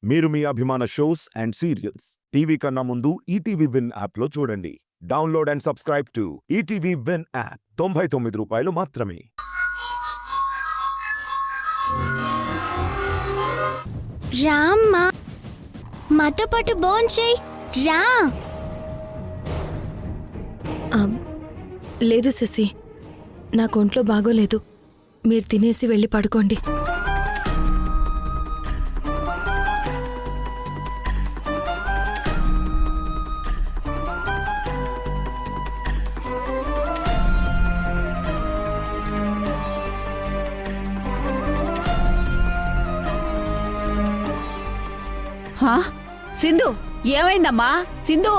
మీరు మీ అభిమాన shows and serials TV కన్నా ముందు ఈటీవీ విన్ యాప్లో చూడండి. Download and subscribe to ETV win app. 99 రూపాయలు మాత్రమే. రామ్మా, మాతో పాటు భోంచేయ్. రా. లేదు శశి, నాకు ఒంట్లో బాగోలేదు. మీరు తినేసి వెళ్ళి పడుకోండి. సింధు, ఏమైందమ్మా? సింధు,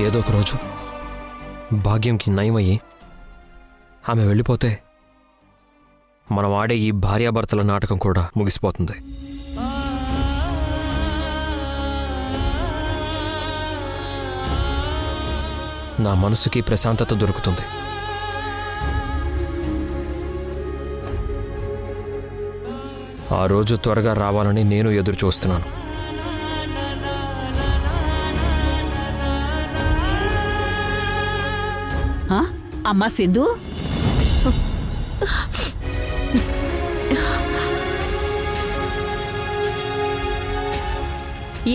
ఏదో ఒక రోజు భాగ్యంకి నయమయ్యి ఆమె వెళ్ళిపోతే మనం ఆడే ఈ భార్యాభర్తల నాటకం కూడా ముగిసిపోతుంది. నా మనసుకి ప్రశాంతత దొరుకుతుంది. ఆ రోజు త్వరగా రావాలని నేను ఎదురు చూస్తున్నాను. అమ్మా సింధు,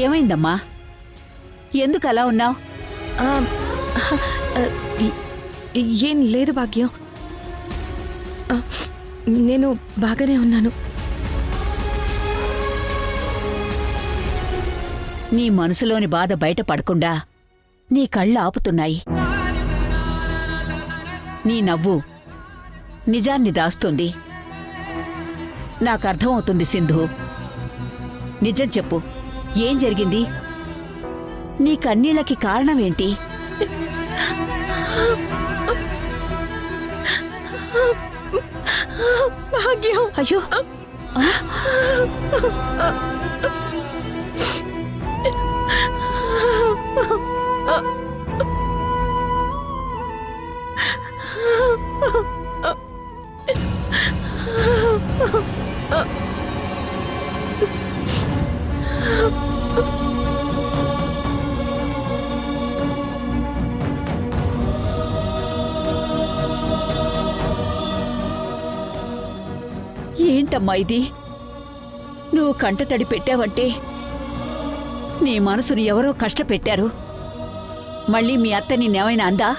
ఏమైందమ్మా? ఎందుకు అలా ఉన్నావు? ఏం లేదు భాగ్యం, నేను బాగానే ఉన్నాను. నీ మనసులోని బాధ బయట పడకుండా నీ కళ్ళు ఆపుతున్నాయి. నీ నవ్వు నిజాన్ని దాస్తుంది. నాకర్థమవుతుంది సింధు. నిజం చెప్పు, ఏం జరిగింది? నీ కన్నీళ్లకి కారణమేంటి? భాగ్యం, అయ్యో, ఏంటమ్మా ఇది? నువ్వు కంటతడి పెట్టావంటే నీ మనసును ఎవరో కష్టపెట్టారు. మళ్ళీ మీ అత్త నిన్నేమైనా అందా?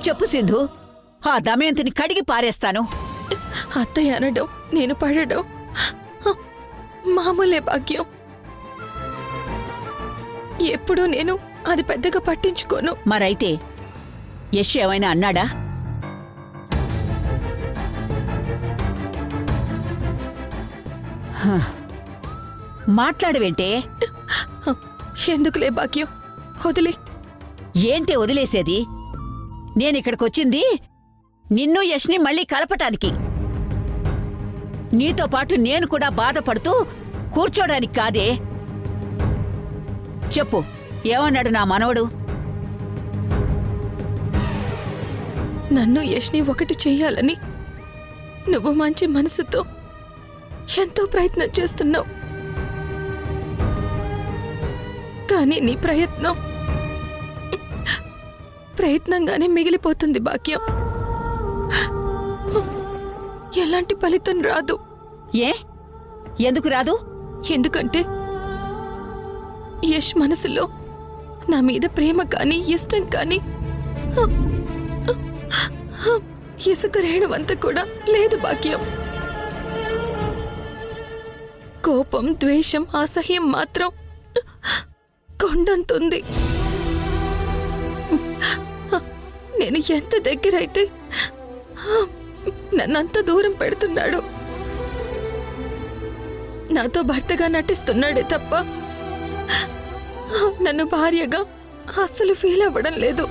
చెప్పు సింధు, ఆ దమయంతిని కడిగి పారేస్తాను. అత్తయ్య అనడం, నేను పడడం మామూలే భాగ్యం. ఎప్పుడూ నేను అది పెద్దగా పట్టించుకోను. మరైతే యశ్ ఏమైనా అన్నాడా? మాట్లాడవేంటే? ఎందుకులే భాగ్యం, వదిలే. ఏంటే వదిలేసేది? నేనిక్కడికొచ్చింది నిన్ను యష్ని మళ్ళీ కలపటానికి. నీతో పాటు నేను కూడా బాధపడుతూ కూర్చోడానికి కాదే. చెప్పు, ఏమన్నాడు నా మనవడు? నన్ను యష్ని ఒకటి చెయ్యాలని నువ్వు మంచి మనసుతో ఎంతో ప్రయత్నం చేస్తున్నావు. కానీ నీ ప్రయత్నంగానే మిగిలిపోతుంది భాగ్యం. ఎలాంటి ఫలితం రాదు. ఎందుకు రాదు? ఎందుకంటే యష్ మనసులో నా మీద ప్రేమ కానీ ఇష్టం కానీ ఇసుక రేణువంత కూడా లేదు భాగ్యం. కోపం, ద్వేషం, అసహ్యం మాత్రం కొండంతుంది. నేను ఎంత దగ్గరైతే నన్నంత దూరం పెడుతున్నాడు. నాతో భర్తగా నటిస్తున్నాడే తప్ప నన్ను భార్యగా అస్సలు ఫీల్ అవ్వడం లేదు.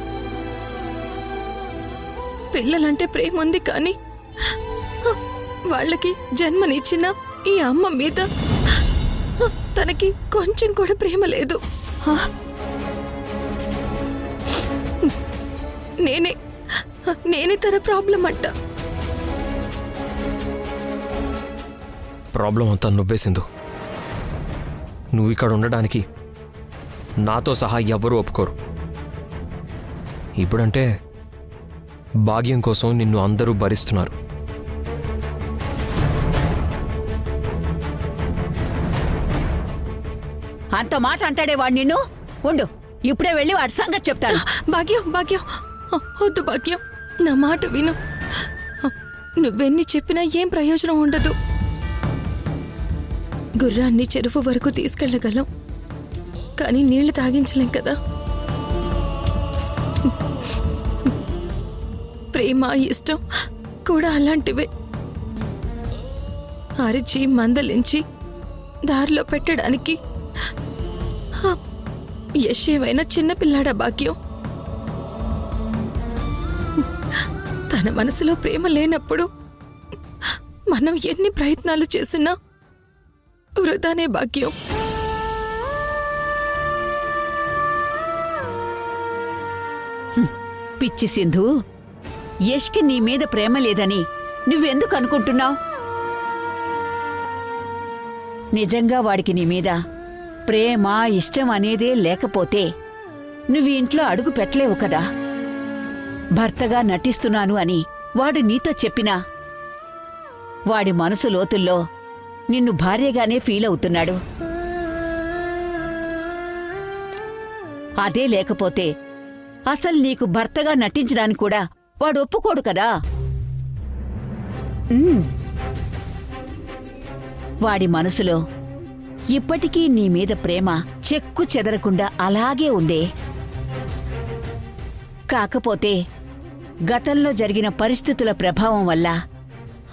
పిల్లలంటే ప్రేమ ఉంది కానీ వాళ్ళకి జన్మనిచ్చిన ఈ అమ్మ మీద తనకి కొంచెం కూడా ప్రేమ లేదు. నేనే తన ప్రాబ్లం అంట. ప్రాబ్లం అంతా నువ్వే సింధు. నువ్వు ఇక్కడ ఉండడానికి నాతో సహా ఎవ్వరూ ఒప్పుకోరు. ఇప్పుడంటే భాగ్యం కోసం నిన్ను అందరూ భరిస్తున్నారు. అంత మాట అంటాడే వాడు నిన్ను. ఉండు, ఇప్పుడే వెళ్ళి వాడి సంగతి చెప్తాను. భాగ్యం వద్దు భాగ్యం, నా మాట విను. నువ్వెన్ని చెప్పినా ఏం ప్రయోజనం ఉండదు. గుర్రాన్ని చెరువు వరకు తీసుకెళ్లగలం, కానీ నీళ్లు తాగించలేం కదా. ప్రేమ ఇష్టం కూడా అలాంటివే. అరిచి మందలించి దారిలో పెట్టడానికి యశేవైనా చిన్నపిల్లాడా భాగ్యం? తన మనసులో ప్రేమ లేనప్పుడు మనం ఎన్ని ప్రయత్నాలు చేసినా వృధానే భాగ్యం. పిచ్చి సింధు, యష్కి నీ మీద ప్రేమ లేదని నువ్వెందుకు అనుకుంటున్నావు? నిజంగా వాడికి నీ మీద ప్రేమ ఇష్టం అనేదే లేకపోతే నువ్వు ఇంట్లో అడుగు పెట్టలేవు కదా. భర్తగా నటిస్తున్నాను అని వాడు నీతో చెప్పినా వాడి మనసు లోతుల్లో నిన్ను భార్యగానే ఫీల్ అవుతున్నాడు. అదే లేకపోతే అసలు నీకు భర్తగా నటించడానికి కూడా వాడు ఒప్పుకోడు కదా. వాడి మనసులో ఇప్పటికీ నీ మీద ప్రేమ చెక్కు చెదరకుండా అలాగే ఉందే. కాకపోతే గతంలో జరిగిన పరిస్థితుల ప్రభావం వల్ల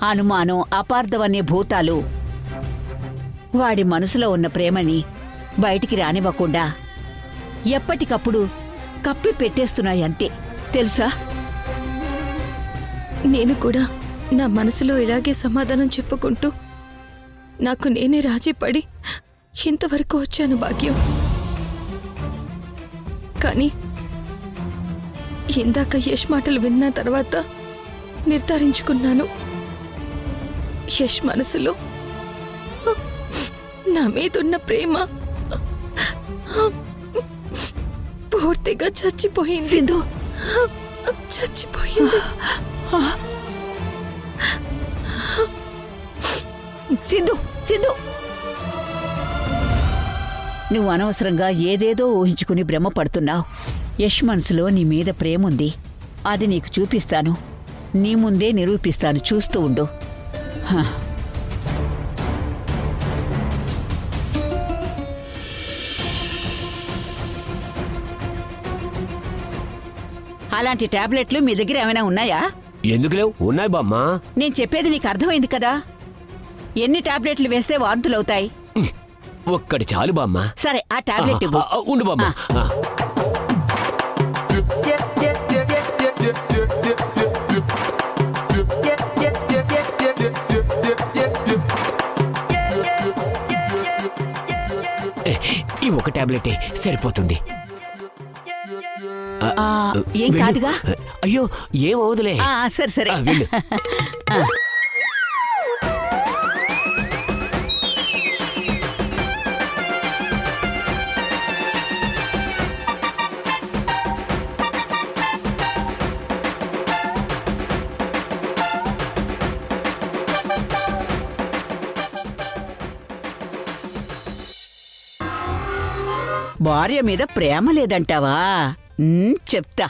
అనుమానం, అపార్థమనే భూతాలు వాడి మనసులో ఉన్న ప్రేమని బయటికి రానివ్వకుండా ఎప్పటికప్పుడు కప్పి పెట్టేస్తున్నాయంతే, తెలుసా? నేను కూడా నా మనసులో ఇలాగే సమాధానం చెప్పుకుంటూ నాకు నేనే రాజీపడి ఇంతవరకు వచ్చాను భాగ్యం. కానీ ఇందాక యశ్ మాటలు విన్న తర్వాత నిర్ధారించుకున్నాను, యశ్ మనసులో నా మీదున్న ప్రేమ పూర్తిగా చచ్చిపోయింది. సింధు, చచ్చిపోయింది. సింధు, సింధు, నువ్వు అనవసరంగా ఏదేదో ఊహించుకుని భ్రమపడుతున్నావు. యష్ మనసులో నీ మీద ప్రేముంది. అది నీకు చూపిస్తాను, నీ ముందే నిరూపిస్తాను, చూస్తూ ఉండు. హ. అలాంటి టాబ్లెట్లు మీ దగ్గర ఏమైనా ఉన్నాయా? ఎందుకు లేవు? ఉన్నాయి బామ్మా. నేను చెప్పేది నీకు అర్థమైంది కదా. ఎన్ని టాబ్లెట్లు వేస్తే వాంతులవుతాయి? ఒక్కటి చాలు బామ్మా. సరే, ఆ టాబ్లెట్ ఇవ్వు. ఉండు బామ్మా. ఈ ఒక టాబ్లెటే సరిపోతుంది. ఏం కాదుగా? అయ్యో, ఏమవుదులే. సరే సరే. వెళ్ళు. భార్య మీద ప్రేమ లేదంటావా? చెప్తా.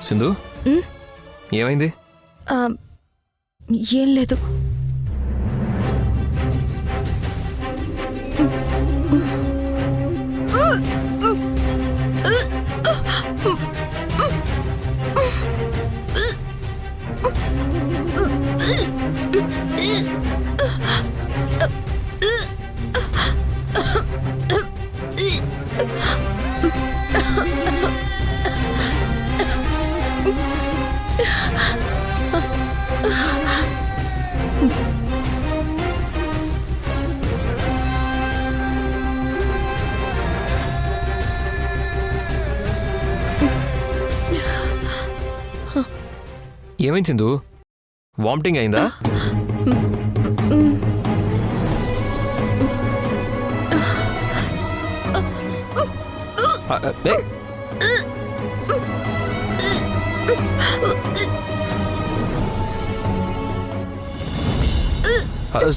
సింధు ఏమైంది? ఏం లేదు. ఏమైంది సింధు? వామిటింగ్ అయిందా?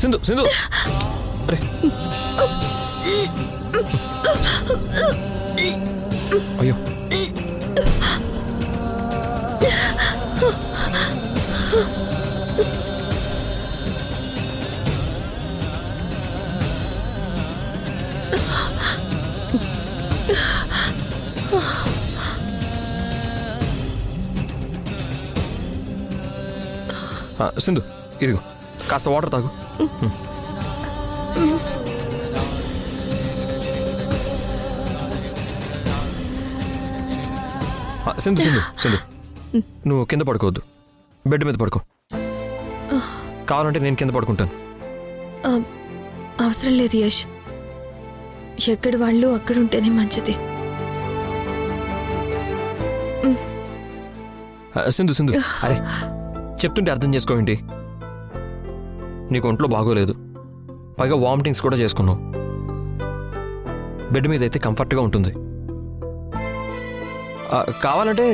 సింధు సింధు అరే అయ్యో సింధు ఇదిగో కాస్త వాటర్ తాగు. సింధు సింధు సింధు నువ్వు కింద పడుకోవద్దు, బెడ్ మీద పడుకో. కావాలంటే నేను కింద పడుకుంటాను. అవసరం లేదు యష్, ఎక్కడ వాళ్ళు అక్కడ ఉంటేనే మంచిది. సింధు సింధు అరే చెప్తుంటే అర్థం చేసుకోవేంటి? నీకు ఒంట్లో బాగోలేదు, పైగా వామిటింగ్స్ కూడా చేసుకున్నావు. బెడ్ మీద అయితే కంఫర్ట్గా ఉంటుంది. కావాలంటే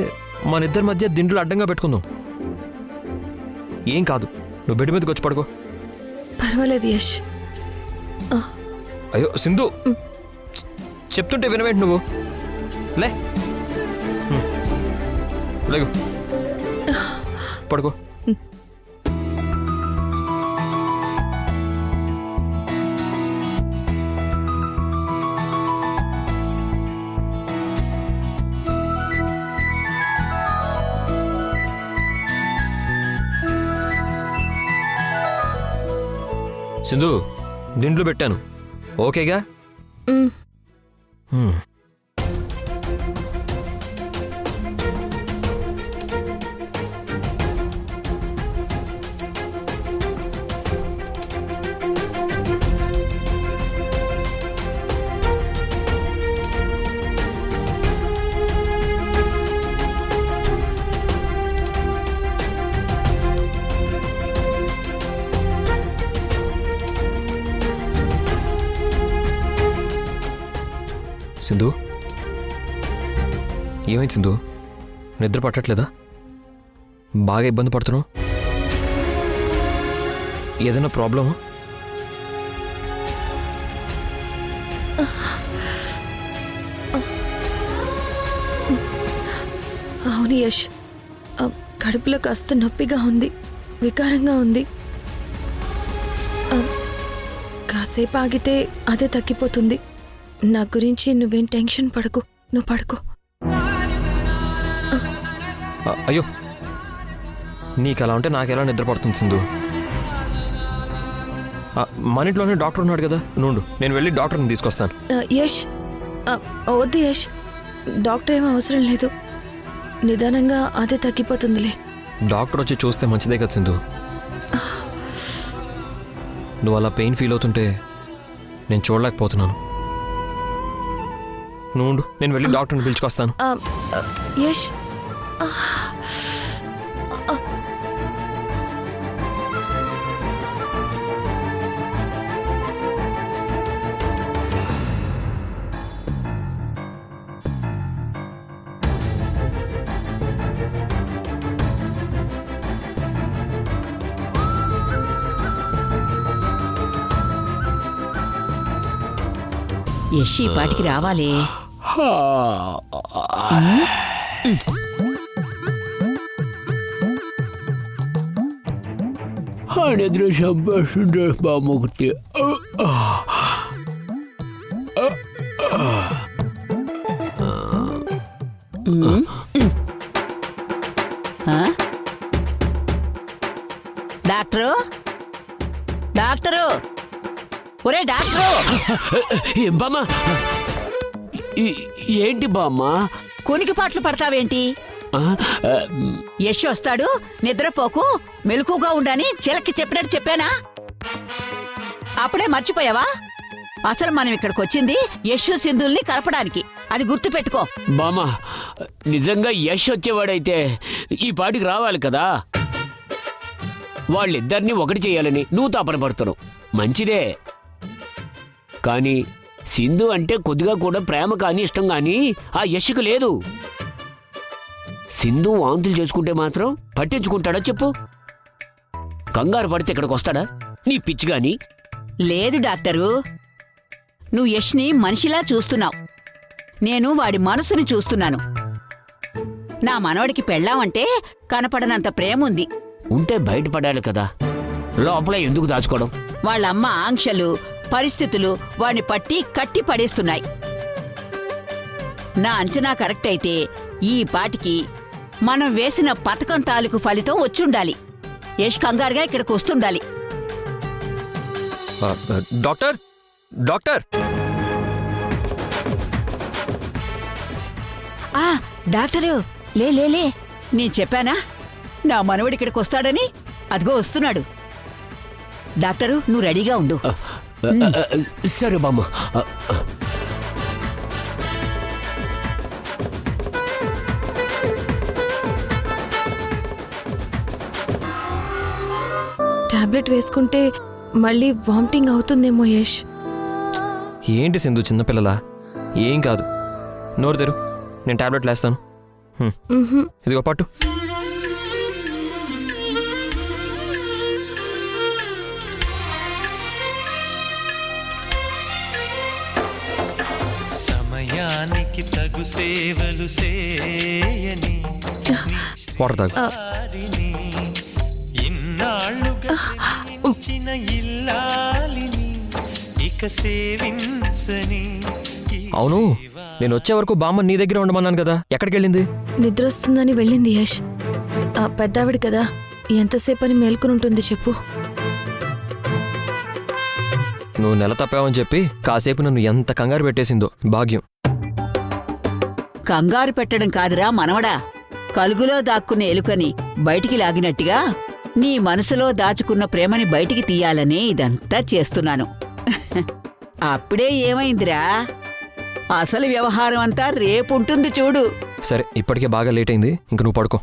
మన ఇద్దరి మధ్య దిండులు అడ్డంగా పెట్టుకుందాం, ఏం కాదు. నువ్వు బెడ్ మీదకి వచ్చి పడుకో. పర్వాలేదు యష్. అయ్యో సింధు చెప్తుంటే వినవేంటి నువ్వు? లే లేగు పడుకో. సింధు దిండ్లు పెట్టాను, ఓకేగా? సింధు ఏమైంది సింధు? నిద్ర పట్టట్లేదా? బాగా ఇబ్బంది పడుతున్నావు? ఏదైనా ప్రాబ్లమా? అవును యష్, కడుపులో కాస్త నొప్పిగా ఉంది, వికారంగా ఉంది. కాసేపు ఆగితే అదే తగ్గిపోతుంది. నా గురించి నువ్వేం టెన్షన్ పడకు, నువ్వు పడుకో. అయ్యో నీకు అలా ఉంటే నాకెలా నిద్ర పడుతుంది సింధు? మన ఇంట్లోనే డాక్టర్ ఉన్నాడు కదా, నుండు నేను వెళ్ళి డాక్టర్ని తీసుకొస్తాను. యష్ వద్దు యష్, డాక్టర్ ఏమీ అవసరం లేదు. నిదానంగా అదే తగ్గిపోతుందిలే. డాక్టర్ వచ్చి చూస్తే మంచిదే కదా సింధు. నువ్వు అలా పెయిన్ ఫీల్ అవుతుంటే నేను చూడలేకపోతున్నాను. నువ్వు ఉండు, నేను వెళ్ళి డాక్టర్ని పిలుచుకొస్తాను. యష్, యష్ ఈ పాటికి రావాలే. నిద్ర సంభాషణ బామ్మొకటి. డాక్టరు, డాక్టరు, ఒరే డాక్టరు, ఏం బామ్మ? ఏంటి బామ్మ? కునికి పాటలు పడతావేంటి? యశ్ వస్తాడు, నిద్రపోకు, మెలకుగా ఉండని చిలక్కి చెప్పినట్టు చెప్పానా? అప్పుడే మర్చిపోయావా? అసలు మనం ఇక్కడికి వచ్చింది యశ్ సింధుల్ని కలపడానికి, అది గుర్తు పెట్టుకో. బామ్మ, నిజంగా యశ్ వచ్చేవాడైతే ఈ పాటికి రావాలి కదా. వాళ్ళిద్దరినీ ఒకటి చేయాలని నువ్వు తాపన పడుతున్నావు, మంచిదే. కానీ సింధు అంటే కొద్దిగా కూడా ప్రేమ కానీ ఇష్టం కానీ ఆ యష్కు లేదు. సింధు వాంతులు చేసుకుంటే మాత్రం పట్టించుకుంటాడా చెప్పు? కంగారు పడితే ఇక్కడికి వస్తాడా నీ పిచ్చి గాని? లేదు డాక్టరు, నువ్వు యష్ని మనిషిలా చూస్తున్నావు, నేను వాడి మనసుని చూస్తున్నాను. నా మనవడికి పెళ్ళామంటే కనపడనంత ప్రేముంది. ఉంటే బయటపడాలి కదా, లోపల ఎందుకు దాచుకోవడం? వాళ్ళమ్మ ఆంక్షలు, పరిస్థితులు వాణ్ణి పట్టి కట్టి పడేస్తున్నాయి. నా అంచనా కరెక్ట్ అయితే ఈ పాటికి మనం వేసిన పథకం తాలూకు ఫలితం వచ్చుండాలి. యష్ కంగారుగా ఇక్కడికి వస్తుండాలి. Doctor, doctor. డాక్టరు, లే లే లే, నేను చెప్పానా నా మనవడి ఇక్కడికి వస్తాడని? అదిగో వస్తున్నాడు. డాక్టరు, నువ్వు రెడీగా ఉండు. సరే బామ్మ. టాబ్లెట్ వేసుకుంటే మళ్ళీ వామిటింగ్ అవుతుందేమో యష్. ఏంటి సింధు చిన్నపిల్లలా? ఏం కాదు, నోరు తెరు, నేను టాబ్లెట్లు వేస్తాను. ఇదిగో పట్టు. సమయానికి తగు సేవలు సేయని వాటర్ తాగు. ఇన్నాళ్ళుగా శ్రమించిన ఇల్లాలిని ఇక సేవించని. అవును, నేను వచ్చే వరకు బామ్మ నీ దగ్గర ఉండమన్నాను కదా, ఎక్కడికి వెళ్ళింది? నిద్ర వస్తుందని వెళ్ళింది యష్. పెద్దావిడి కదా, ఎంతసేపు అని మేల్కొని ఉంటుంది చెప్పు. నువ్వు నెల తప్పావని చెప్పి కాసేపు నన్ను ఎంత కంగారు పెట్టేసిందో భాగ్యం. కంగారు పెట్టడం కాదురా మనవడా, కలుగులో దాక్కున్న ఎలుకని బయటికి లాగినట్టుగా నీ మనసులో దాచుకున్న ప్రేమని బయటికి తీయాలనే ఇదంతా చేస్తున్నాను. అప్పుడే ఏమైందిరా, అసలు వ్యవహారం అంతా రేపుంటుంది చూడు. సరే, ఇప్పటికే బాగా లేట్ అయింది, ఇంక నువ్వు పడుకో.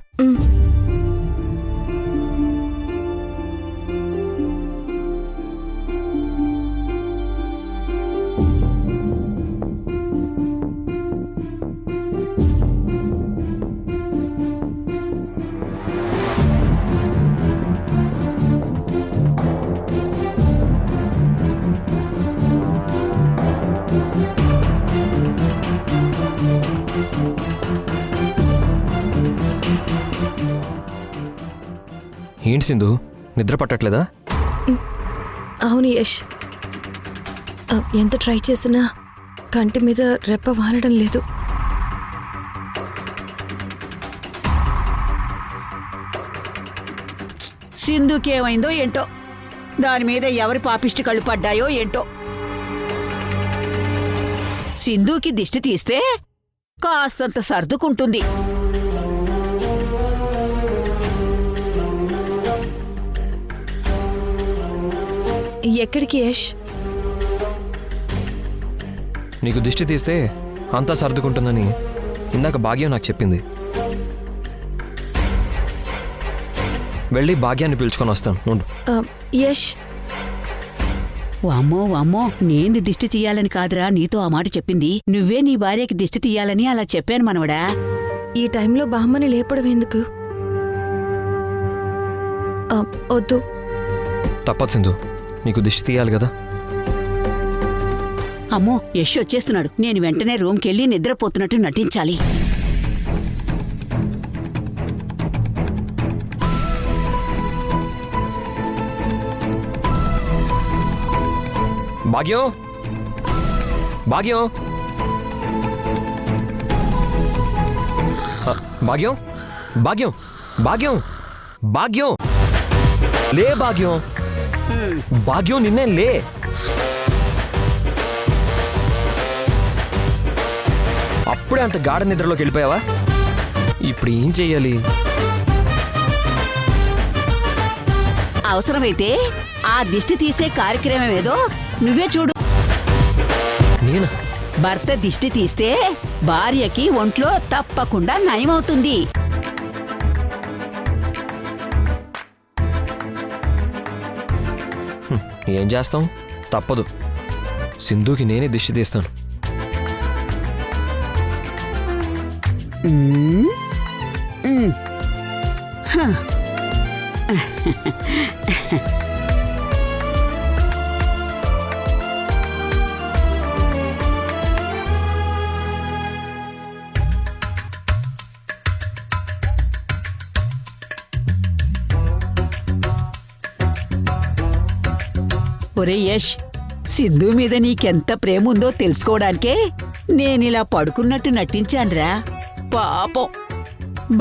ఏంటి సింధు, నిద్ర పట్టట్లేదా? అవును యష్, ఎంత ట్రై చేసినా కంటి మీద రెప్ప వాలడం లేదు. సింధుకేమైందో ఏంటో, దాని మీద ఎవరి పాపిష్టి కళ్ళు పడ్డాయో ఏంటో. సింధుకి దిష్టి తీస్తే కాస్తంత సర్దుకుంటుంది. ఎక్కడికి యష్? నీకు దిష్టి తీస్తే అంతా సర్దుకుంటుందని ఇందాక భాగ్యం నాకు చెప్పింది. వెళ్ళి భాగ్యాన్ని పిలుచుకొని వస్తాను నుండు. యష్, వామ్మో వామ్మో, నేను దిష్టి తీయాలని కాదురా నీతో ఆ మాట చెప్పింది. నువ్వే నీ భార్యకి దిష్టి తీయాలని అలా చెప్పాను మనవడా. ఈ టైంలో బామ్మని లేపడం ఎందుకు? వద్దు. తప్పదు సింధు, నీకు దిష్టి తీయాలి కదా. అమ్మో, యశ్ వచ్చేస్తున్నాడు. నేను వెంటనే రూమ్కెళ్ళి నిద్రపోతున్నట్టు నటించాలి. భాగ్యం, భాగ్యం, భాగ్యం, భాగ్యం, భాగ్యం, భాగ్యం, లే భాగ్యం, భాగ్యం నిన్నే లే. అప్పుడే అంత గాఢ నిద్రలోకి వెళ్ళిపోయావా? ఇప్పుడు ఏం చెయ్యాలి? అవసరమైతే ఆ దిష్టి తీసే కార్యక్రమం ఏదో నువ్వే చూడు. నేనా? భర్త దిష్టి తీస్తే భార్యకి ఒంట్లో తప్పకుండా నయమవుతుంది. ఏం చేస్తాం, తప్పదు. సింధుకి నేనే దిష్టి తీస్తాను. ఉమ్, ఉమ్. హ. ఒరే యష్, సింధు మీద నీకెంత ప్రేమ ఉందో తెలుసుకోవడానికే నేనిలా పడుకున్నట్టు నటించాన్రా. పాపం,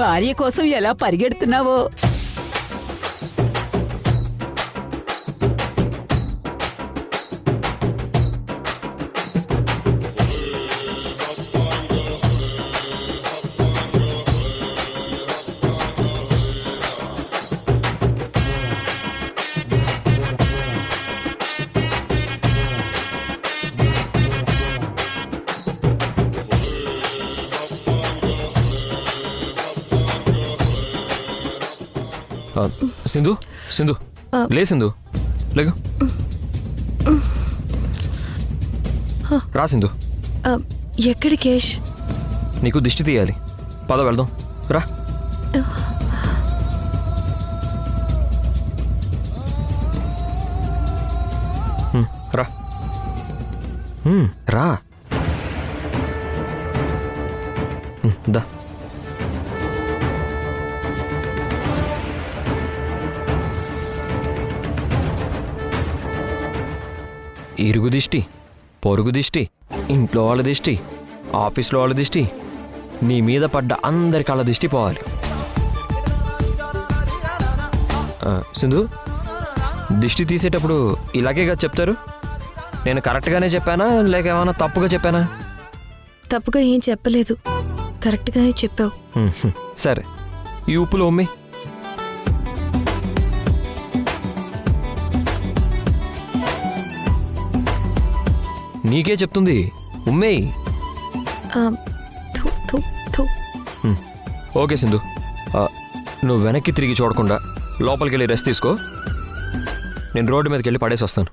భార్య కోసం ఎలా పరిగెడుతున్నావో. సింధు, సింధు, లే సింధు, లేగు. రా సింధు. ఎక్కడికి యష్? నీకు దిష్టి తీయాలి. పద వెళ్దాం, రా. రా, రా. దా. ఇరుగు దిష్టి, పొరుగు దిష్టి, ఇంట్లో వాళ్ళ దిష్టి, ఆఫీస్లో వాళ్ళ దిష్టి, నీ మీద పడ్డ అందరి కళ్ళ దిష్టి పోవాలి. సింధు, దిష్టి తీసేటప్పుడు ఇలాగేగా చెప్తారు? నేను కరెక్ట్గానే చెప్పానా లేక ఏమైనా తప్పుగా చెప్పానా? తప్పుగా ఏం చెప్పలేదు, కరెక్ట్గానే చెప్పావు. సరే, ఈ ఉప్పులో ఉమ్మి. నీకే చెప్తుంది, ఉమ్మేయి. థు, థు, థు. ఓకే సింధు, నువ్వు వెనక్కి తిరిగి చూడకుండా లోపలికి వెళ్ళి రెస్ట్ తీసుకో. నేను రోడ్డు మీదకి వెళ్ళి పడేసి వస్తాను.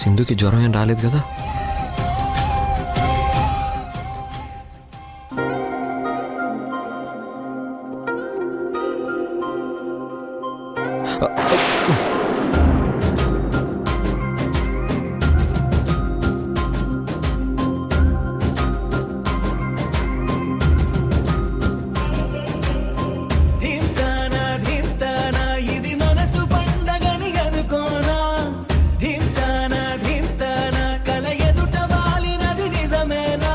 సింధుకి జ్వరం ఏం రాలేదు కదా? ధింతానా ధింతానా ఇది మనసు పండగని అనుకోనా ధింతానా ధింతానా కల ఎదుట వాలినది నిజమేనా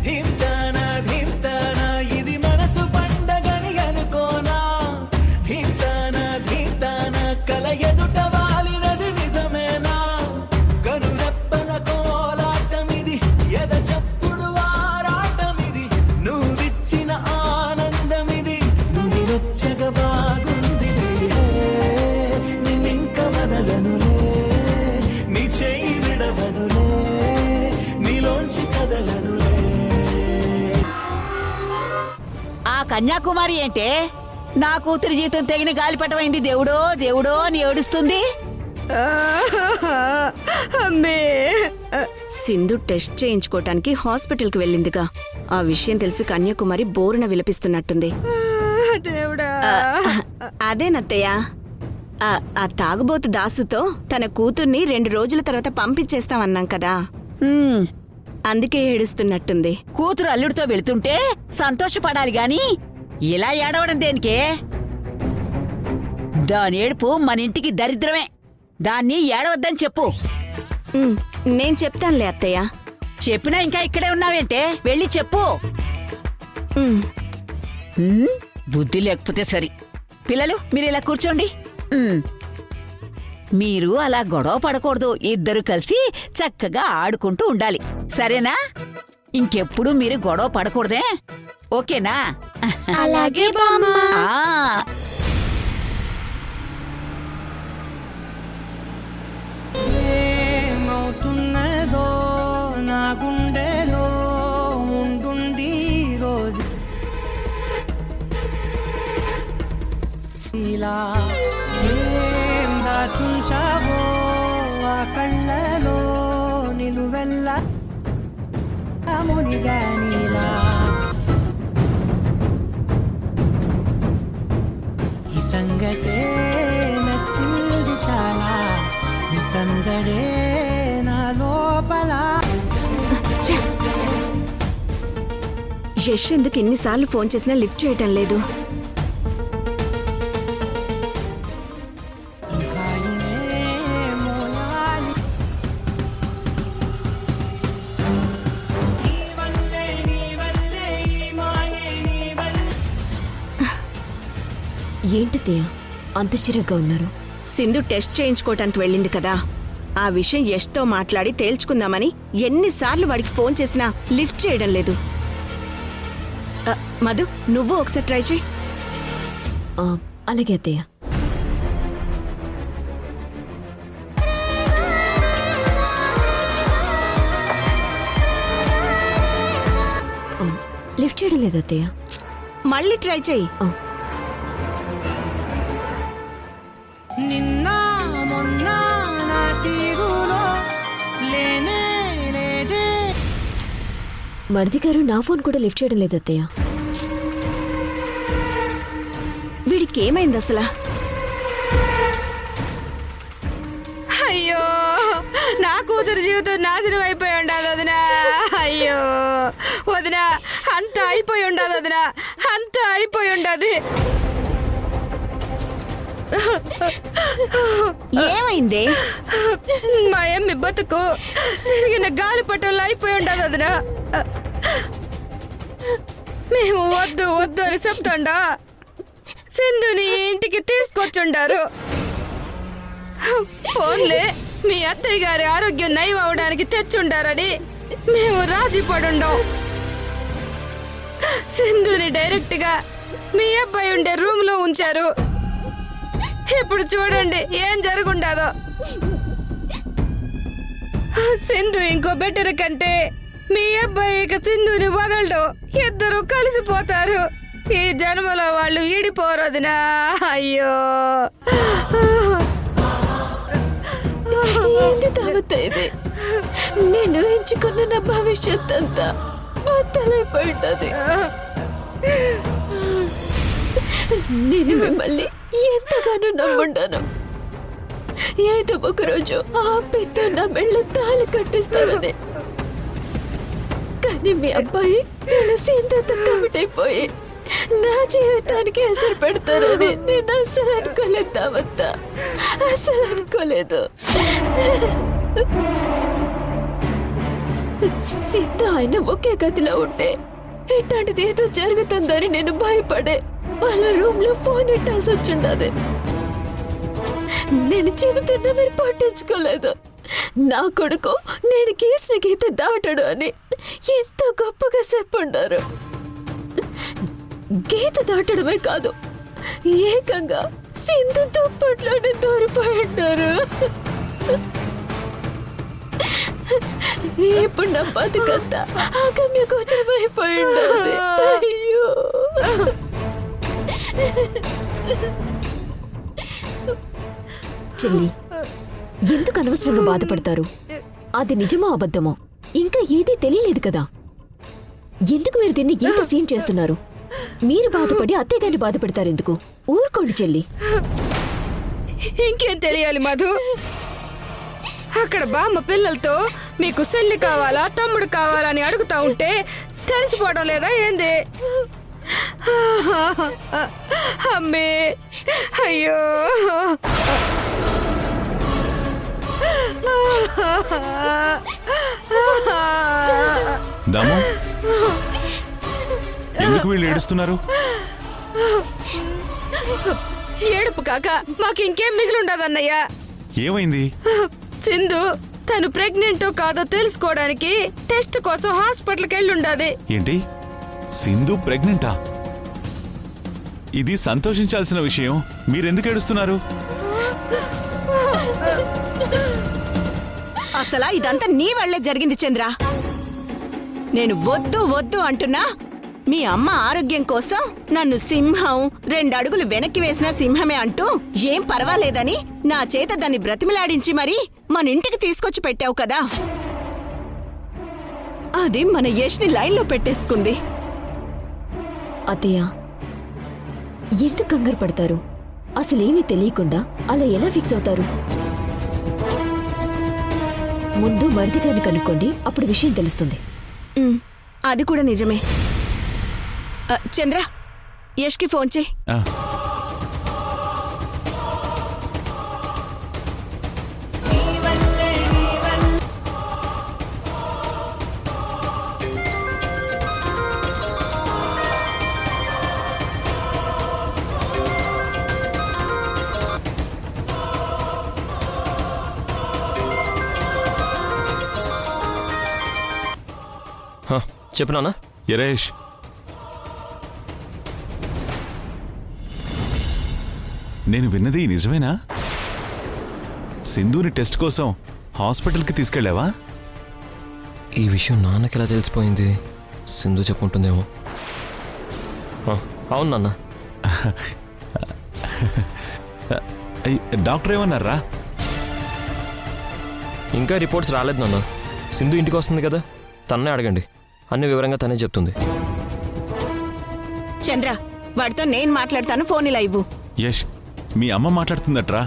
ధింతానా ధింతానా ఇది మనసు పండగని అనుకోనా ధింతానా ధింతానా కల ఎదుట వాలినది నిజమేనా కనురెప్పల కోలాటమిది ఎద చప్పుడు ఆరాటమిది నువ్విచ్చిన ఆనందమిది నువ్వు వెచ్చగా బాగుంది నిన్నింక వదలనులే నీ చెయ్యి విడవనులే నీలోంచి కదలనులే ఆ కన్యాకుమారి ఏంటే నా కూతురి జీవితం తెగిన గాలిపటమైంది దేవుడో దేవుడో అని ఏడుస్తుంది. అమ్మే. సింధు టెస్ట్ చేయించుకోవటానికి హాస్పిటల్కి వెళ్ళిందిగా. ఆ విషయం తెలిసి కన్యాకుమారి బోరున విలపిస్తున్నట్టుంది. దేవుడా. అదేనత్తయ్య, ఆ తాగుబోతు దాసుతో తన కూతుర్ని 2 రోజుల తర్వాత పంపించేస్తామన్నాం కదా, ఉమ్, అందుకే ఏడుస్తున్నట్టుంది. కూతురు అల్లుడితో వెళుతుంటే సంతోషపడాలి గాని ఇలా ఏడవడం దేనికే? దాని ఏడుపు మన ఇంటికి దరిద్రమే. దాన్ని ఏడవద్దని చెప్పు. ఉమ్, నేను చెప్తానులే అత్తయ్య. చెప్పినా ఇంకా ఇక్కడే ఉన్నావేంటే? వెళ్ళి చెప్పు. ఉమ్, ఉమ్, బుద్ధి లేకపోతే సరి. పిల్లలు మీరు ఇలా కూర్చోండి. ఉమ్. మీరు అలా గొడవ పడకూడదు. ఇద్దరు కలిసి చక్కగా ఆడుకుంటూ ఉండాలి, సరేనా? ఇంకెప్పుడు మీరు గొడవ పడకూడదే, ఓకేనా? అలాగే బామ్మ. ఆ. ఏమవుతున్నదో నా గుండెలో ఉండుండి రోజు ఇలా ఏం దాచుంచావో ఆ కళ్ళలో నిలువెల్ల మునిగానిలా ఈ సంగతే నచ్చింది చాలా నిసందడే నా లోపల. యశ్ ఎందుకు ఎన్నిసార్లు ఫోన్ చేసినా లిఫ్ట్ చేయటం లేదు? ఏంటి తేయ అంత చిరగ్గా ఉన్నారు? సింధు టెస్ట్ చేయించుకోవటానికి వెళ్ళింది కదా, ఆ విషయం యష్తో మాట్లాడి తేల్చుకుందామని ఎన్నిసార్లు వాడికి ఫోన్ చేసినా లిఫ్ట్ చేయడం లేదు. మధు, నువ్వు ఒకసారి ట్రై చేయి. అలాగే అత్తయ్య. లిఫ్ట్ చేయడం లేదు అత్తయ్య. మళ్ళీ ట్రై చేయి. నిన్న మొన్న నా తీరులో లేనే లేదే. మరిది గారు నా ఫోన్ కూడా లిఫ్ట్ చేయడం లేదు అత్తయ్య. వీడికి ఏమైంది అసలు? అయ్యో, నా కూతురు జీవితం నాశనం అయిపోయి ఉండదు వదినా. అయ్యో వదినా, అంత అయిపోయి ఉండదు వదినా, అంత అయిపోయి ఉండదు. ఏమైంది? మా ఎమ్మి బతుకు జరిగిన గాలిపటంలో అయిపోయి ఉండదు వదినా. మేము వద్దు వద్దు అని చెప్తుండా సింధుని ఇంటికి తీసుకొచ్చుండారు. ఫోన్లే మీ అత్తయ్య గారి ఆరోగ్యం నయం అవడానికి తెచ్చుండారని మేము రాజీ పడుండం. సింధుని డైరెక్ట్ గా మీ అబ్బాయి ఉండే రూమ్ లో ఉంచారు. ఇప్పుడు చూడండి ఏం జరుగుండదో. సింధు ఇంకో బెటర్ కంటే మీ అబ్బాయి ఇక సింధుని వదలడు. ఇద్దరు కలిసిపోతారు. ఈ జన్మలో వాళ్ళు ఈడిపోరు వదినా. అయ్యో ఏంది తావత ఇది? నేను ఎంచుకున్న నా భవిష్యత్ అంతా బద్దలైపోయింది. నేను మిమ్మల్ని ఎంతగానో నమ్ముండాను. ఏదో ఒక రోజు ఆ పెద్ద నా మెళ్ళ తాళి కట్టిస్తానని. కానీ మీ అబ్బాయి సింధుతో కమిటైపోయి నా జీవితానికి అసలు పెడతారని నేను అసలు అనుకోలేదు తావత్త. అసలు అనుకోలేదు. సీత ఆయన ఒకే గదిలో ఉంటే ఇట్లాంటిది ఏదో జరుగుతుందని నేను భయపడే వాళ్ళ రూమ్ లో ఫోన్ ఎట్టాల్సి వచ్చిండదు. నేను చెబుతున్నా మీరు పట్టించుకోలేదు. నా కొడుకు నేను గీసిన గీత దాటడు అని ఎంతో గొప్పగా చెప్పుండారు. గీత దాటడమే కాదు, ఏకంగా సింధు దుప్పట్లోనే దూరిపోయింటారు. ఇప్పుడు నా బతుకంతా ఆగమ్య గోచరమైపోయింది. అయ్యో చెల్లి, ఎందుకు అనవసరంగా బాధపడతారు? అది నిజమో అబద్ధమో ఇంకా ఏదీ తెలియలేదు కదా. ఎందుకు మీరు దీన్ని ఎంత సీన్ చేస్తున్నారు? మీరు బాధపడి అత్తయ్యగారిని బాధపెడతారు ఎందుకు? ఊరుకోండి చెల్లి. ఇంకేం తెలియాలి మధు? అక్కడ బామ్మ పిల్లలతో మీకు చెల్లి కావాలా తమ్ముడు కావాలా అని అడుగుతా ఉంటే తెలిసిపోవడం లేదా ఏంది? అమ్మే అయ్యో దాము, ఎందుకు వీళ్ళు ఏడుస్తున్నారు? ఏడుపు కాక మాకు ఇంకేం మిగిలిండదన్నయ్యా. ఏమైంది? సింధు తను ప్రెగ్నెంటో కాదో తెలుసుకోవడానికి టెస్ట్ కోసం హాస్పిటల్కి వెళ్ళుండది. ఏంటి, సింధు ప్రెగ్నెంటా? ఇది సంతోషించాల్సిన విషయం. మీరెందుకు ఏడుస్తున్నారు? అసలా ఇదంతా నీ వల్లే జరిగింది చంద్ర. నేను వద్దు వద్దు అంటున్నా మీ అమ్మ ఆరోగ్యం కోసం నన్ను సింహం 2 అడుగులు వెనక్కి వేసిన సింహమే అంటూ ఏం పర్వాలేదని నా చేత దాన్ని బ్రతిమిలాడించి మరీ మన ఇంటికి తీసుకొచ్చి పెట్టావు కదా. అది మన యష్ని లైన్లో పెట్టేసుకుంది. అత్తయ్య, ఎందుకు కంగారు పడతారు? అసలేమీ తెలియకుండా అలా ఎలా ఫిక్స్ అవుతారు? ముందు మరిది గారిని కనుక్కోండి, అప్పుడు విషయం తెలుస్తుంది. అది కూడా నిజమే. చంద్ర, యష్కి ఫోన్ చేయి. ఆ, చెప్పు నాన్న. యరేష్, నేను విన్నది నిజమేనా? సింధుని టెస్ట్ కోసం హాస్పిటల్కి తీసుకెళ్ళావా? ఈ విషయం నాన్నకెలా తెలిసిపోయింది? సింధు చెప్పుంటుందేమో. అవును నాన్న. డాక్టర్ ఏమన్నారా? ఇంకా రిపోర్ట్స్ రాలేదు నాన్న. సింధు ఇంటికి వస్తుంది కదా, తన్నే అడగండి, అన్ని వివరంగా తనే చెప్తుంది. చంద్ర, వాడితో నేను మాట్లాడతాను, ఫోన్ ఇలా ఇవ్వు. యష్, మీ అమ్మ మాట్లాడుతుందట్రా.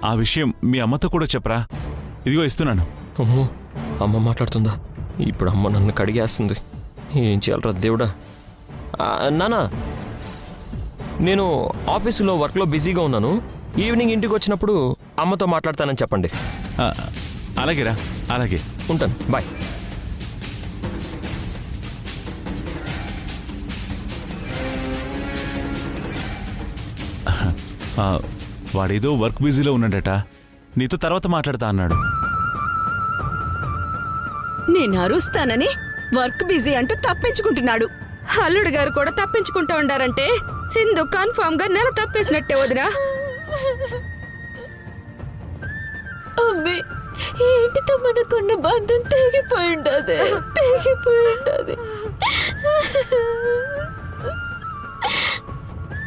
ఆ విషయం మీ అమ్మతో కూడా చెప్పరా. ఇదిగో ఇస్తున్నాను. అమ్మో, అమ్మ మాట్లాడుతుందా? ఇప్పుడు అమ్మ నన్ను కడిగేస్తుంది. ఏం చేయాలరా దేవుడా. నానా, నేను ఆఫీసులో వర్క్లో బిజీగా ఉన్నాను. ఈవినింగ్ ఇంటికి వచ్చినప్పుడు అమ్మతో మాట్లాడతానని చెప్పండి. అలాగేరా, అలాగే. ఉంటాను, బాయ్. వాడేదో వర్క్ బిజీలో ఉన్నాడట, నీతో తర్వాత మాట్లాడతా అన్నాడు. నేను అరుస్తానని వర్క్ బిజీ అంటూ తప్పించుకుంటున్నాడు. అల్లుడు గారు కూడా తప్పించుకుంటూ ఉండారంటే సింధు కన్ఫర్మ్ గా నెల తప్పేసినట్టే వదినా. అమ్మే, ఏంటితో మనకున్న బంధం తెగిపోయిండది.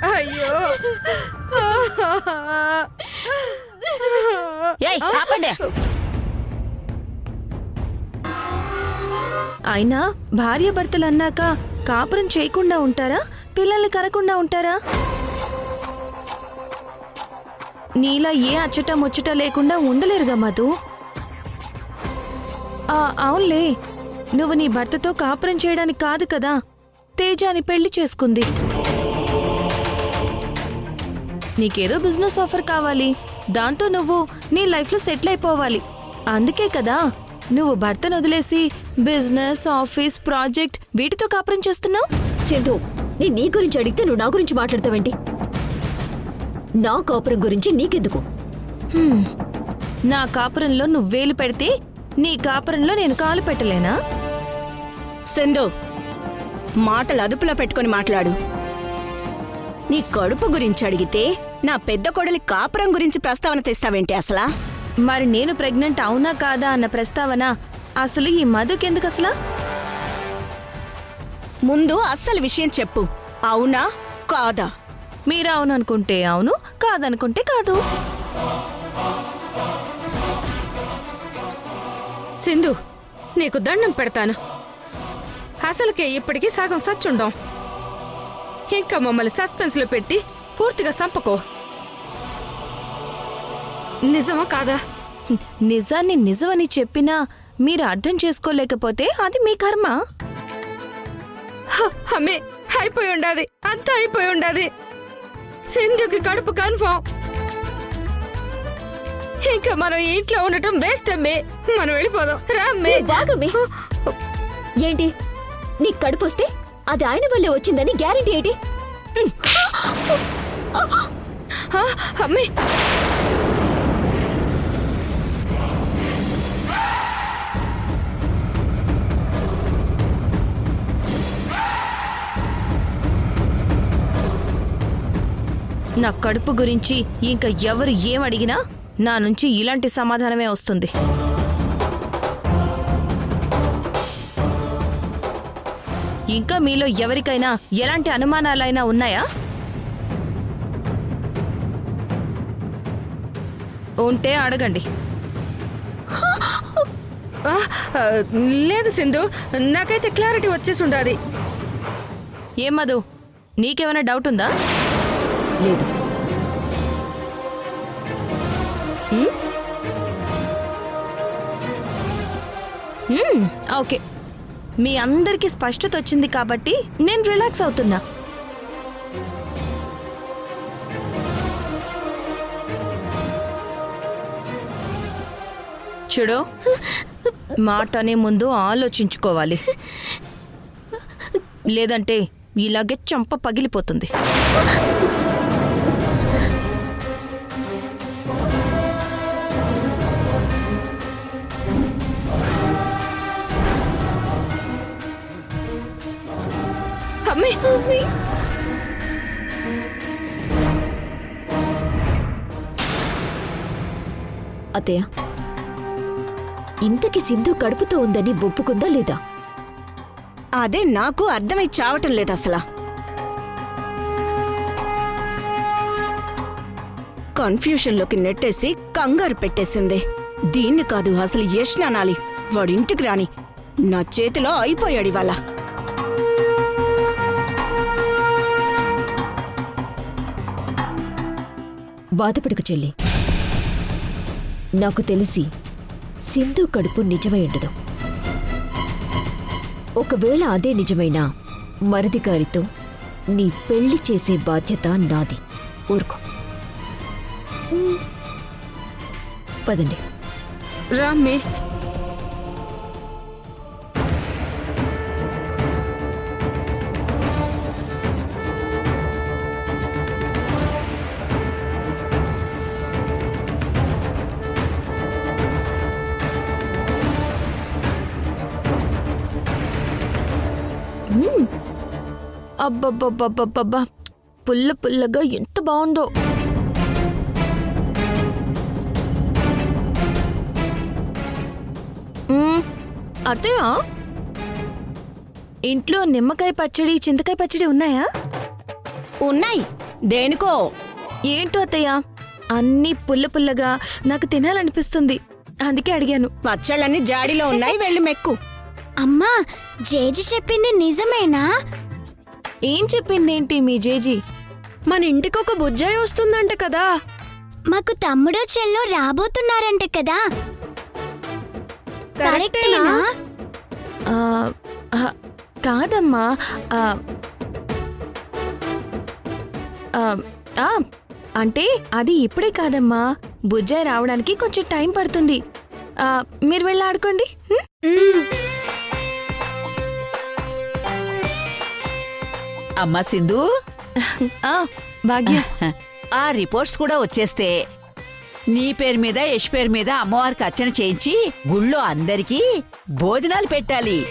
అయ్యో ఏయ్ ఆపండి. అయినా భార్యాభర్తలు అన్నాక కాపురం చేయకుండా ఉంటారా, పిల్లల్ని కనకుండా ఉంటారా? నీలా ఏ అచ్చట ముచ్చట లేకుండా ఉండలేరుగా మధు. అవునులే, నువ్వు నీ భర్తతో కాపురం చేయడానికి కాదు కదా తేజాని పెళ్లి చేసుకుంది. నీకేదో బిజినెస్ ఆఫర్ కావాలి, దాంతో నువ్వు నీ లైఫ్లో సెటిల్ అయిపోవాలి. అందుకే కదా నువ్వు భర్తను వదిలేసి బిజినెస్, ఆఫీస్, ప్రాజెక్ట్ వీటితో కాపురం చేస్తున్నావు. సింధు, నేను నీ గురించి అడిగితే నువ్వు నా గురించి మాట్లాడతావేంటి? నా కాపురం గురించి నీకెందుకు? నా కాపురంలో నువ్వు వేలు పెడితే నీ కాపురంలో నేను కాలు పెట్టలేనా? సింధు, మాటలు అదుపులో పెట్టుకొని మాట్లాడు. నీ కడుపు గురించి అడిగితే నా పెద్ద కొడలి కాపురం గురించి ప్రస్తావన తెస్తావేంటి అసలా? మరి నేను ప్రెగ్నెంట్ అవునా కాదా అన్న ప్రస్తావన అసలు ఈ మధుకెందుకు అసలా? ముందు అస్సలు విషయం చెప్పు, అవునా కాదా? మీరు అవును అనుకుంటే అవును, కాదనుకుంటే కాదు. సింధు, నీకు దండం పెడతాను. అసలుకే ఇప్పటికీ సగం సచ్చుండం. ఇంకా మమ్మల్ని సస్పెన్స్ లో పెట్టి పూర్తిగా సంపకో. నిజమా కాదా? నిజాన్ని నిజమని చెప్పినా మీరు అర్థం చేసుకోలేకపోతే అది మీ కర్మ. అమ్మే, అయిపోయి ఉండాది, అంతా అయిపోయి ఉండాది. సింధుకి కడుపు కన్ఫర్మ్. ఇంకా మనం ఈ ఇంట్లో ఉండటం వేస్ట్ అమ్మే. మనం వెళ్ళిపోదాం రా అమ్మే. బాగమ్మే. ఏంటి, నీ కడుపు వస్తే అది ఆయన వల్లే వచ్చిందని గ్యారెంటీ ఏంటి? అమ్మే, నా కడుపు గురించి ఇంకా ఎవరు ఏమడిగినా నా నుంచి ఇలాంటి సమాధానమే వస్తుంది. ఇంకా మీలో ఎవరికైనా ఎలాంటి అనుమానాలైనా ఉన్నాయా? ఉంటే అడగండి. లేదు సింధు, నాకైతే క్లారిటీ వచ్చేసి ఉండాది. ఏం మధు, నీకేమైనా డౌట్ ఉందా? లేదు. ఓకే, మీ అందరికీ స్పష్టత వచ్చింది కాబట్టి నేను రిలాక్స్ అవుతున్నా. చూడు, మాటనే ముందు ఆలోచించుకోవాలి, లేదంటే ఇలాగే చంప పగిలిపోతుంది. అమ్మే, అత్తయ్య, ఇంతకి సింధు కడుపుతో ఉందని ఒప్పుకుందా లేదా? అదే నాకు అర్థమై చావటం లేదు అసలా. కన్ఫ్యూషన్లోకి నెట్టేసి కంగారు పెట్టేసింది. దీన్ని కాదు అసలు యష్ నానాలి. వాడింటికి రాని నా చేతిలో అయిపోయాడు ఇవాళ. బాధపడకు చెల్లి, నాకు తెలిసి సింధు కడుపు నిజమై ఉండదు. ఒకవేళ అదే నిజమైనా మరిది గారితో నీ పెళ్లి చేసే బాధ్యత నాది. ఊరుకో. పదండి. రామ్మే. అబ్బబ్బబ్బబ్బబ్బా, పుల్ల పుల్లగా ఎంత బాగుందో. అత్తయ్య, ఇంట్లో నిమ్మకాయ పచ్చడి, చింతకాయ పచ్చడి ఉన్నాయా? ఉన్నాయి, దేనికో? ఏంటో అత్తయ్య, అన్నీ పుల్ల పుల్లగా నాకు తినాలనిపిస్తుంది, అందుకే అడిగాను. పచ్చళ్ళన్నీ జాడీలో ఉన్నాయి, వెళ్ళి మెక్కు. అమ్మా, జేజీ చెప్పింది నిజమేనా? ఏం చెప్పిందేంటి మీ జేజీ? మన ఇంటికొక బుజ్జాయి వస్తుందంట కదా. మాకు తమ్ముడో చెల్లో రాబోతున్నారంట కదా, కరెక్టేనా? ఆ, ఆ, కాదమ్మా. ఆ, ఆ, ఆ, అంటే అది ఇప్పుడే కాదమ్మా, బుజ్జాయి రావడానికి కొంచెం టైం పడుతుంది. మీరు వెళ్ళి ఆడుకోండి. అమ్మా సింధు, ఆ, భాగ్య. ఆ రిపోర్ట్స్ కూడా వచ్చేస్తే నీ పేరు మీద యశ్ పేరు మీద అమ్మవారికి అర్చన చేయించి గుళ్ళో అందరికీ భోజనాలు పెట్టాలి.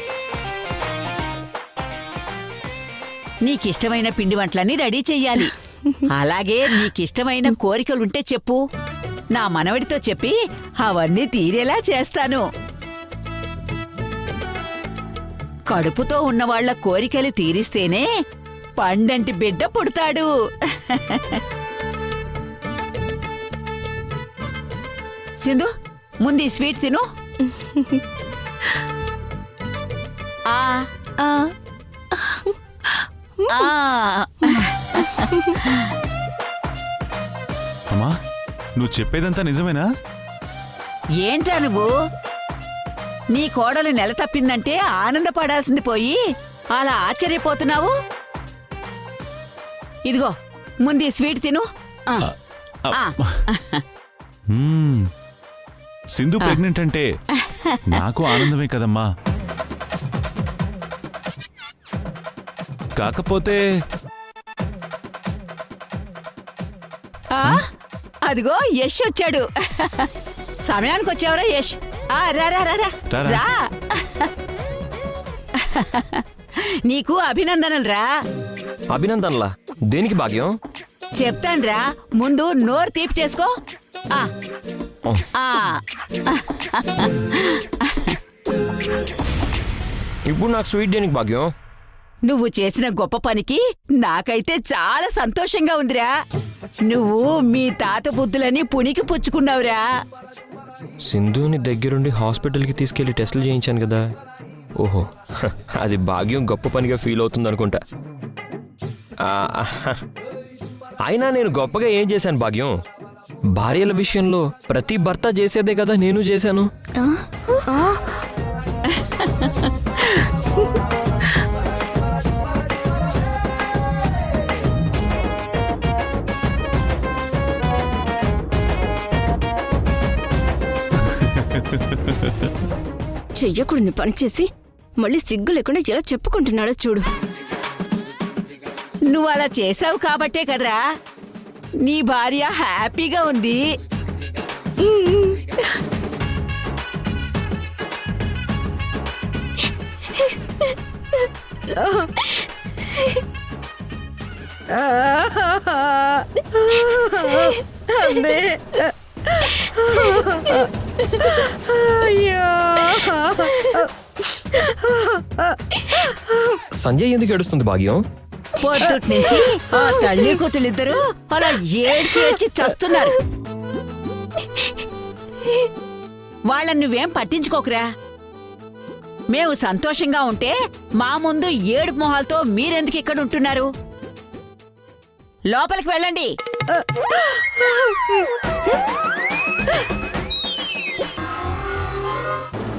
నీకిష్టమైన పిండి వంటలన్నీ రెడీ చెయ్యాలి. అలాగే నీకిష్టమైన కోరికలుంటే చెప్పు, నా మనవడితో చెప్పి అవన్నీ తీరేలా చేస్తాను. కడుపుతో ఉన్నవాళ్ల కోరికలు తీరిస్తేనే పండంటి బిడ్డ పుడతాడు. సింధు, ముందు ఈ స్వీట్ తిను. ఆ ఆ, ఆ. అమ్మా, నువ్వు చెప్పేదంతా నిజమేనా? ఏంట్రా నువ్వు? నీ కోడలు నెల తప్పిందంటే ఆనందపడాల్సింది పోయి అలా ఆశ్చర్యపోతున్నావు. ఇదిగో, ముందు ఈ స్వీట్ తిను. ఆ. ఆ. మ్మ్. సింధు ప్రెగ్నెంట్ అంటే నాకు ఆనందమే కదమ్మా. కాకపోతే ఆ, అదిగో యశ్ వచ్చాడు. సమయానికి వచ్చావరా యశ్? రా రా రా రా. రారా. రా. నీకు అభినందనలు రా. అభినందనలా? దేనికి భాగ్యం? చెప్తాన్రా, ముందు నోరు తీపి చేసుకో. ఆ. ఆ. ఇప్పుడు నాకు స్వీట్ దేనికి భాగ్యం? నువ్వు చేసిన గొప్ప పనికి నాకైతే చాలా సంతోషంగా ఉందిరా. నువ్వు మీ తాత బుద్ధులని పుణికి పుచ్చుకున్నావురా. సింధుని దగ్గరుండి హాస్పిటల్కి తీసుకెళ్లి టెస్టులు చేయించాను కదా. ఓహో, అది భాగ్యం గొప్ప పనిగా ఫీల్ అవుతుంది అనుకుంటా. అయినా నేను గొప్పగా ఏం చేశాను భాగ్యం? భార్యల విషయంలో ప్రతి భర్త చేసేదే కదా నేను చేశాను. చెయ్యకూడని పని చేసి మళ్ళీ సిగ్గు లేకుండా ఎలా చెప్పుకుంటున్నాడో చూడు. నువ్వు అలా చేసావు కాబట్టే కదరా నీ భార్య హ్యాపీగా ఉంది. సంజయ్ ఎందుకు ఏడుస్తుంది భాగ్యం? పొద్దుటి నుంచి ఆ తల్లి కూతులిద్దరూ అలా ఏడ్చి చస్తున్నారు. వాళ్ళని నువ్వేం పట్టించుకోకురా. మేము సంతోషంగా ఉంటే మా ముందు ఏడుపు మొహాలతో మీరెందుకు ఇక్కడ ఉంటున్నారు? లోపలికి వెళ్ళండి.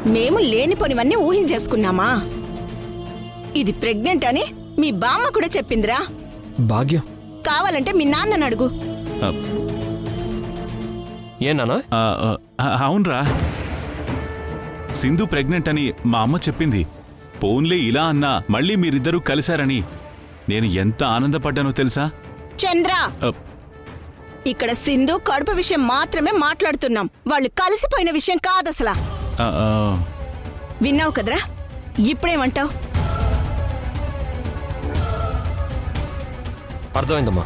మేము లేనిపోనివన్నీ ఊహించేసుకున్నామా? ఇది ప్రెగ్నెంట్ అని మీ బామ్మ కూడా చెప్పిందిరా. భాగ్యం, కావాలంటే మీ నాన్నని అడుగు. ఏనానా? అవునరా, సింధు ప్రెగ్నెంట్ అని మా అమ్మ చెప్పింది. పోన్లే ఇలా అన్నా మళ్ళీ మీరిద్దరూ కలిశారని నేను ఎంత ఆనందపడ్డానో తెలుసా? చంద్ర, ఆ, ఇక్కడ సింధు కడుపు విషయం మాత్రమే మాట్లాడుతున్నాం. వాళ్ళు కలిసిపోయిన విషయం కాదసలా. ఆ, ఆ, విన్నావు కదరా? ఇప్పుడేమంటావు? అర్థమైందమ్మా.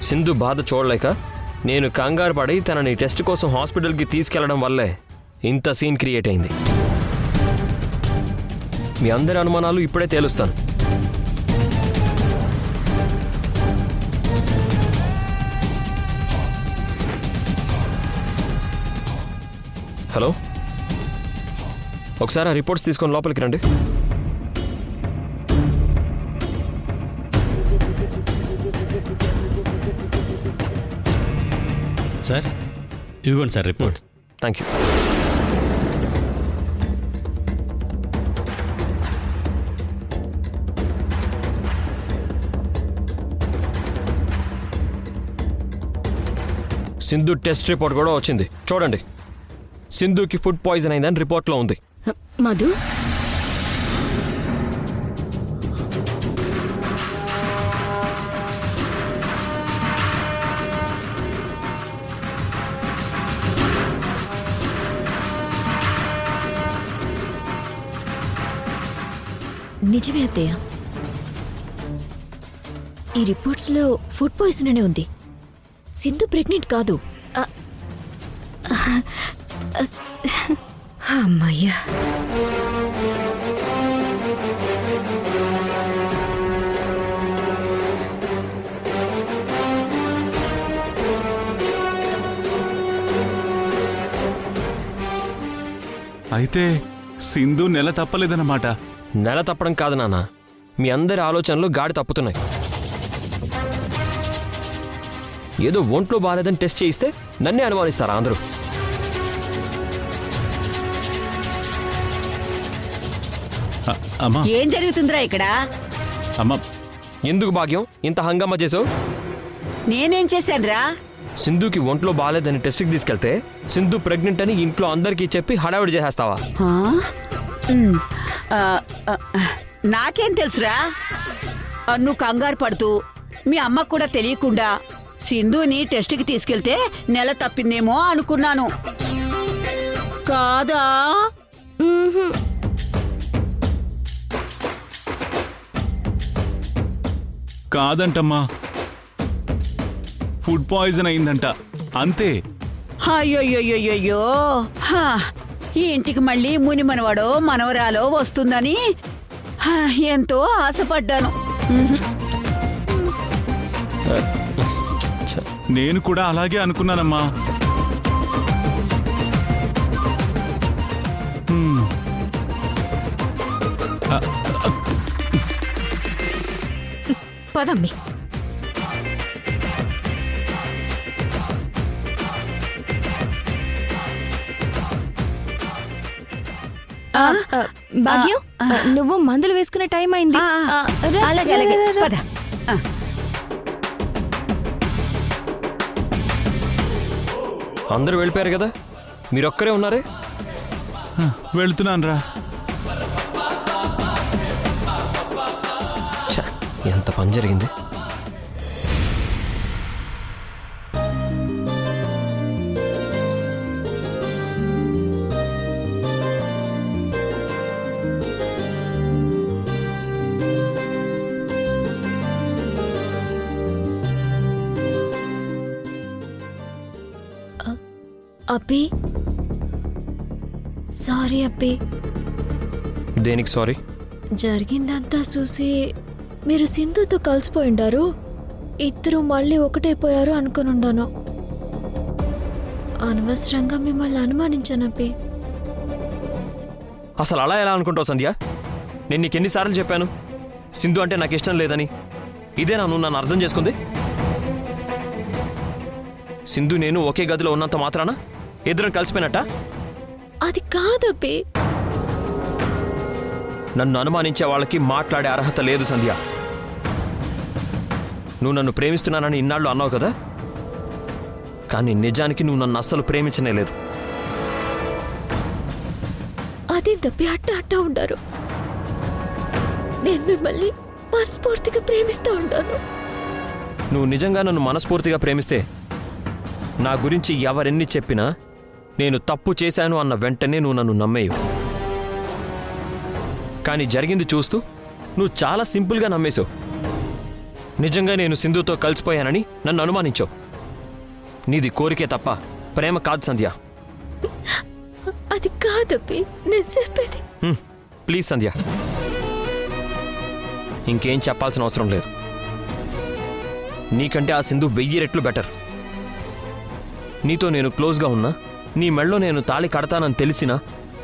సింధు బాధ చూడలేక నేను కంగారు పడి తనని టెస్ట్ కోసం హాస్పిటల్కి తీసుకెళ్లడం వల్లే ఇంత సీన్ క్రియేట్ అయింది. మీ అందరి అనుమానాలు ఇప్పుడే తేలుస్తాను. హలో, ఒకసారి ఆ రిపోర్ట్స్ తీసుకొని లోపలికి రండి. సార్ ఇవ్వండి sir report. Thank you. Sindhu test report కూడా వచ్చింది. చూడండి, సింధుకి ఫుడ్ పాయిజన్ అయిందని రిపోర్ట్లో ఉంది. మధు నిజమే అత్తయ్య, ఈ రిపోర్ట్స్లో ఫుడ్ పాయిజన్ అనే ఉంది. సింధు ప్రెగ్నెంట్ కాదు. అమ్మయ్యా. అయితే సింధు నెల తప్పలేదన్నమాట. నెల తప్పడం కాదు నాన్న, మీ అందరి ఆలోచనలు గాడి తప్పుతున్నాయి. ఏదో ఒంట్లో బాగాలేదని టెస్ట్ చేయిస్తే నన్నే అనుమానిస్తారా అందరూ? అమ్మా ఏం జరుగుతుందిరా ఇక్కడ? అమ్మా, ఎందుకు భాగ్యం ఇంత హంగామా చేసావు? నేనేం చేశానురా? సింధుకి ఒంట్లో బాగాలేదని టెస్ట్కి తీసుకెళ్తే సింధు ప్రెగ్నెంట్ అని ఇంట్లో అందరికీ చెప్పి హడావిడి చేసేస్తావా? ఆ? ఉమ్, ఆ, ఆ, నాకేం తెలుసురా? నువ్వు కంగారు పడుతూ మీ అమ్మకు కూడా తెలియకుండా సింధుని టెస్ట్కి తీసుకెళ్తే నెల తప్పిందేమో అనుకున్నాను. కాదా? కాదంటమ్మా, ఫుడ్ పాయిజన్ అయిందంట, అంతే. అయ్యోయ్యోయ్యోయ్యో, ఈ ఇంటికి మళ్ళీ ముని మనవడో మనవరాలో వస్తుందని ఎంతో ఆశపడ్డాను. నేను కూడా అలాగే అనుకున్నానమ్మా. పదమ్మి. భాగ్యం, నువ్వు మందులు వేసుకునే టైం అయింది. అలాగే అలాగే పద. అందరూ వెళ్ళిపోయారు కదా, మీరొక్కరే ఉన్నారే. వెళ్తున్నాను రా. ఎంత పని జరిగింది. అప్పి, సారీ అప్పి. దేనికి సారీ? జరిగిందంతా చూసి మీరు సింధుతో కలిసిపోయిండారు, ఇద్దరు మళ్ళీ ఒకటైపోయారు అనుకునుండాను. అనవసరంగా మిమ్మల్ని అనుమానించానప్పి. అసలు అలా ఎలా అనుకుంటావు సంధ్య? నేను నీకు ఎన్నిసార్లు చెప్పాను సింధు అంటే నాకు ఇష్టం లేదని? ఇదేనా నువ్వు నన్ను అర్థం చేసుకుంది? సింధు నేను ఒకే గదిలో ఉన్నంత మాత్రాన ఇద్దరం కలిసిపోయినట్ట? అది కాదప్పి. నన్ను అనుమానించే వాళ్ళకి మాట్లాడే అర్హత లేదు సంధ్య. నువ్వు నన్ను ప్రేమిస్తున్నానని ఇన్నాళ్ళు అన్నావు కదా, కానీ నిజానికి నువ్వు నన్ను అస్సలు ప్రేమించనే లేదు. అదే తప్పి అట్ట అట్ట ఉండారు. నేను మిమ్మల్ని మనస్ఫూర్తిగా ప్రేమిస్తూ ఉంటాను. నువ్వు నిజంగా నన్ను మనస్ఫూర్తిగా ప్రేమిస్తే నా గురించి ఎవరెన్ని చెప్పినా నేను తప్పు చేశాను అన్న వెంటనే నువ్వు నన్ను నమ్మేయు. కానీ జరిగింది చూస్తూ నువ్వు చాలా సింపుల్గా నమ్మేశావు. నిజంగా నేను సింధుతో కలిసిపోయానని నన్ను అనుమానించావు. నీది కోరికే తప్ప ప్రేమ కాదు సంధ్య. అది కాదప్పి నేను చెప్పేది. ప్లీజ్ సంధ్య, ఇంకేం చెప్పాల్సిన అవసరం లేదు. నీకంటే ఆ సింధు 1000 రెట్లు బెటర్. నీతో నేను క్లోజ్గా ఉన్నా నీ మెళ్ళో నేను తాళి కడతానని తెలిసినా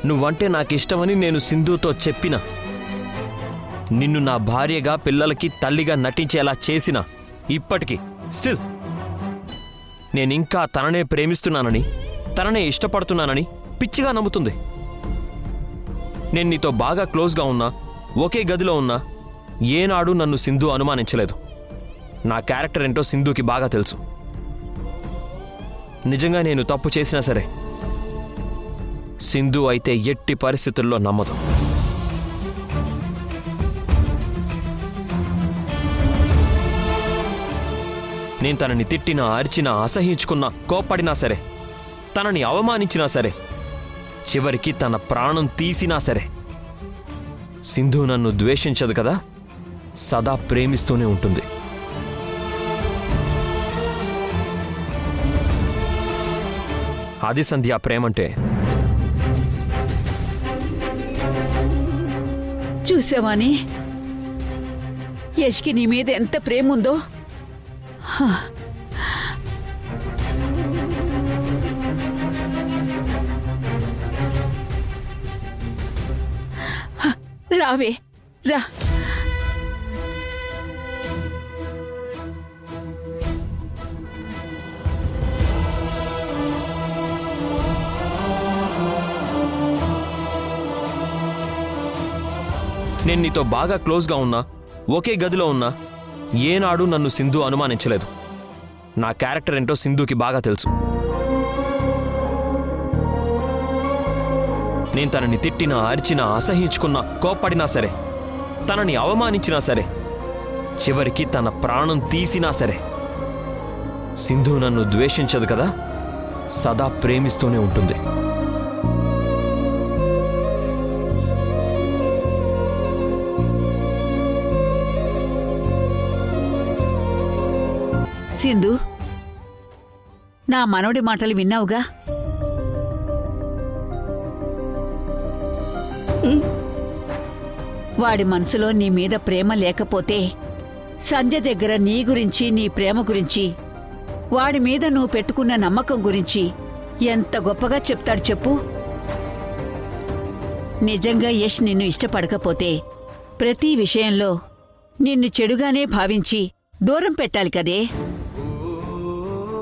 నువ్వంటే నాకిష్టమని నేను సింధుతో చెప్పినా నిన్ను నా భార్యగా పిల్లలకి తల్లిగా నటించేలా చేసినా ఇప్పటికీ స్టిల్ నేనింకా తననే ప్రేమిస్తున్నానని తననే ఇష్టపడుతున్నానని పిచ్చిగా నమ్ముతుంది. నేను నీతో బాగా క్లోజ్గా ఉన్నా, ఒకే గదిలో ఉన్నా ఏనాడు నన్ను సింధు అనుమానించలేదు. నా క్యారెక్టర్ ఏంటో సింధుకి బాగా తెలుసు. నిజంగా నేను తప్పు చేసినా సరే సింధు అయితే ఎట్టి పరిస్థితుల్లో నమ్మదు. నేను తనని తిట్టినా, అరిచినా, అసహించుకున్నా, కోప్పడినా సరే, తనని అవమానించినా సరే, చివరికి తన ప్రాణం తీసినా సరే సింధు నన్ను ద్వేషించదు కదా, సదా ప్రేమిస్తూనే ఉంటుంది. అది సంధ్య ప్రేమంటే. చూసావాని యష్కి నీ మీద ఎంత ప్రేమ ఉందో. హా. హ, రావే రా. నేను నీతో బాగా క్లోజ్గా ఉన్నా, ఒకే గదిలో ఉన్నా ఏనాడు నన్ను సింధు అనుమానించలేదు. నా క్యారెక్టర్ ఏంటో సింధుకి బాగా తెలుసు. నేను తనని తిట్టినా, అరిచినా, అసహించుకున్నా, కోప్పడినా సరే, తనని అవమానించినా సరే, చివరికి తన ప్రాణం తీసినా సరే సింధు నన్ను ద్వేషించదు కదా, సదా ప్రేమిస్తూనే ఉంటుంది. సింధు, నా మనవడి మాటలు విన్నావుగా? వాడి మనసులో నీ మీద ప్రేమ లేకపోతే సంధ్య దగ్గర నీ గురించి, నీ ప్రేమ గురించి, వాడి మీద నువ్వు పెట్టుకున్న నమ్మకం గురించి ఎంత గొప్పగా చెప్తాడు చెప్పు. నిజంగా యష్ నిన్ను ఇష్టపడకపోతే ప్రతి విషయంలో నిన్ను చెడుగానే భావించి దూరం పెట్టాలి కదే.